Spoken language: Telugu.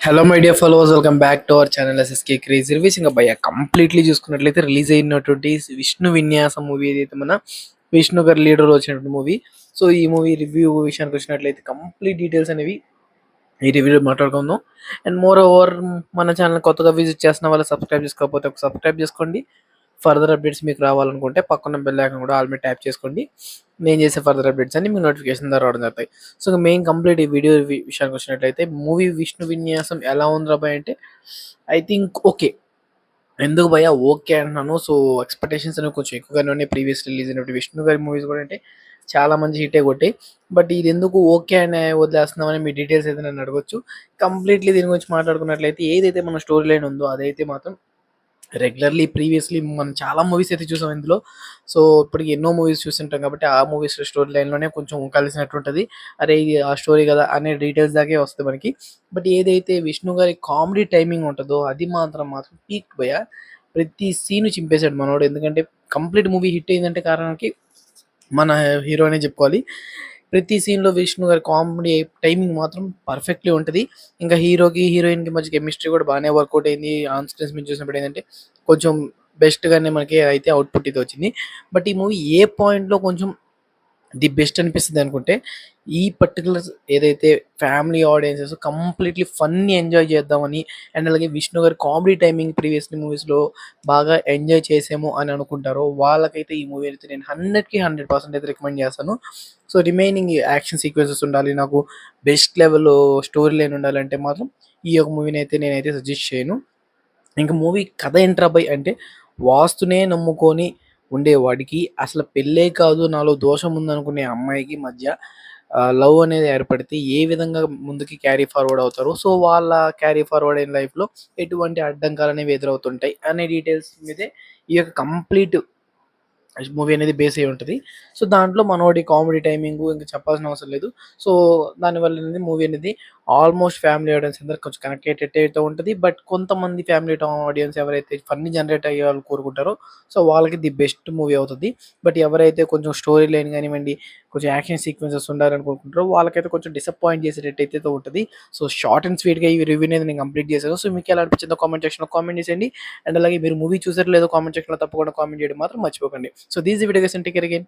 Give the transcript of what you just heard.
Hello my dear followers, welcome back to our channel SSK crazy reviews. ఇంకా భయ్య కంప్లీట్లీ చూసుకున్నట్లయితే రిలీజ్ అయినటువంటి విష్ణు విన్యాసం మూవీ ఏదైతే మన విష్ణు గారి లీడర్ వచ్చినటువంటి మూవీ. సో ఈ మూవీ రివ్యూ విషయానికి వచ్చినట్లయితే కంప్లీట్ డీటెయిల్స్ అనేవి ఈ రివ్యూలో మాట్లాడుకుందాం. అండ్ మోర్ ఓవర్ మన ఛానల్ కొత్తగా విజిట్ చేసిన వాళ్ళు సబ్స్క్రైబ్ చేసుకోకపోతే ఒక సబ్స్క్రైబ్ చేసుకోండి. ఫర్దర్ అప్డేట్స్ మీకు రావాలనుకుంటే పక్కన బెల్ ఐకాన్ కూడా ఆల్ మీద ట్యాప్ చేసుకోండి. నేను చేసే ఫర్దర్ అప్డేట్స్ అన్ని మీ నోటిఫికేషన్ ద్వారా రావడం జరుగుతాయి. సో మెయిన్ కంప్లీట్ ఈ వీడియో విషయానికి వచ్చినట్లయితే మూవీ విష్ణు విన్యాసం ఎలా ఉందిరా భయ్ అంటే ఐ థింక్ ఓకే. ఎందుకు భయ్యా ఓకే అంటున్నాను. సో ఎక్స్పెక్టేషన్స్ అనేవి కొంచెం ఎక్కువగానే ఉన్నాయి. ప్రీవియస్ రిలీజ్ అయినటువంటి విష్ణు గారి మూవీస్ కూడా అంటే చాలా మంచి హిట్టే కొట్టాయి. బట్ ఇది ఎందుకు ఓకే అని వదిలేస్తున్నామని మీ డీటెయిల్స్ అయితే నన్ను అడగొచ్చు. కంప్లీట్లీ దీని గురించి మాట్లాడుకున్నట్లయితే ఏదైతే మన స్టోరీ లైన్ ఉందో అదైతే మాత్రం రెగ్యులర్లీ ప్రీవియస్లీ మనం చాలా మూవీస్ అయితే చూసాం ఇందులో. సో ఇప్పటికి ఎన్నో మూవీస్ చూస్తుంటాం కాబట్టి ఆ మూవీస్ స్టోరీ లైన్లోనే కొంచెం కలిసినట్టు ఉంటుంది. అరే ఇది ఆ స్టోరీ కదా అనే డీటెయిల్స్ దాకే వస్తుంది మనకి. బట్ ఏదైతే విష్ణు గారి కామెడీ టైమింగ్ ఉంటుందో అది మాత్రం పీక్ భయ. ప్రతి సీన్ చింపేశాడు మనోడు. ఎందుకంటే కంప్లీట్ మూవీ హిట్ అయిందంటే కారణానికి మన హీరో అనే చెప్పుకోవాలి. ప్రతి సీన్లో విష్ణు గారి కామెడీ టైమింగ్ మాత్రం పర్ఫెక్ట్లీ ఉంటుంది. ఇంకా హీరోకి హీరోయిన్కి మధ్య కెమిస్ట్రీ కూడా బాగానే వర్కౌట్ అయింది. ఆన్ స్క్రీన్స్ మీద చూసినప్పుడు ఏంటంటే కొంచెం బెస్ట్గానే మనకి అయితే అవుట్పుట్ ఇది వచ్చింది. బట్ ఈ మూవీ ఏ పాయింట్లో కొంచెం ది బెస్ట్ అనిపిస్తుంది అనుకుంటే ఈ పర్టికులర్ ఏదైతే family audiences completely funny enjoy చేద్దామని అండ్ అలాగే విష్ణు గారి కామెడీ టైమింగ్ ప్రీవియస్లీ మూవీస్లో బాగా ఎంజాయ్ చేసాము అని అనుకుంటారో వాళ్ళకైతే ఈ మూవీ అయితే నేను 100% అయితే రికమెండ్ చేస్తాను. సో రిమైనింగ్ యాక్షన్ సీక్వెన్సెస్ ఉండాలి, నాకు బెస్ట్ లెవెల్లో స్టోరీ లైన్ ఉండాలంటే మాత్రం ఈ యొక్క మూవీని అయితే నేనైతే సజెస్ట్ చేయను. ఇంకా మూవీ కథ ఏంట్రా బై అంటే వాస్తునే నమ్ముకొని ఉండేవాడికి అసలు పెళ్ళే కాదు నాలో దోషం ఉందనుకునే అమ్మాయికి మధ్య లవ్ అనేది ఏర్పడితే ఏ విధంగా ముందుకి క్యారీ ఫార్వర్డ్ అవుతారు, సో వాళ్ళ క్యారీ ఫార్వర్డ్ అయిన లైఫ్లో ఎటువంటి అడ్డంకాలు అనేవి ఎదురవుతుంటాయి అనే డీటెయిల్స్ మీదే ఈ యొక్క కంప్లీట్ మూవీ అనేది బేస్ అయి ఉంటుంది. సో దాంట్లో మనోడి కామెడీ టైమింగ్ ఇంకా చెప్పాల్సిన అవసరం లేదు. సో దానివల్ల అనేది మూవీ అనేది ఆల్మోస్ట్ ఫ్యామిలీ ఆడియన్స్ అందరికి కొంచెం కనెక్టెడ్ అయితే ఉంటుంది. బట్ కొంతమంది ఫ్యామిలీ ఆడియన్స్ ఎవరైతే ఫన్నీ జనరేట్ అయ్యే వాళ్ళు కోరుకుంటారో సో వాళ్ళకి ది బెస్ట్ మూవీ అవుతుంది. బట్ ఎవరైతే కొంచెం స్టోరీ లైన్ కానివ్వండి, కొంచెం యాక్షన్ సీక్వెన్సెస్ ఉండాలని కోరుకుంటారో వాళ్ళకైతే కొంచెం డిసప్పాయింట్ చేసేటట్టు అయితే ఉంటుంది. సో షార్ట్ అండ్ స్వీట్గా ఈ రివ్యూ అనేది నేను కంప్లీట్ చేశాను. సో మీకు ఎలా అనిపించిందో కామెంట్ సెక్షన్లో కామెంట్ చేసేయండి. అండ్ అలాగే మీరు మూవీ చూసారో లేదో కామెంట్ సెక్షన్లో తప్పకుండా కామెంట్ చేయడం మాత్రం మర్చిపోకండి. So these video guys, take care again.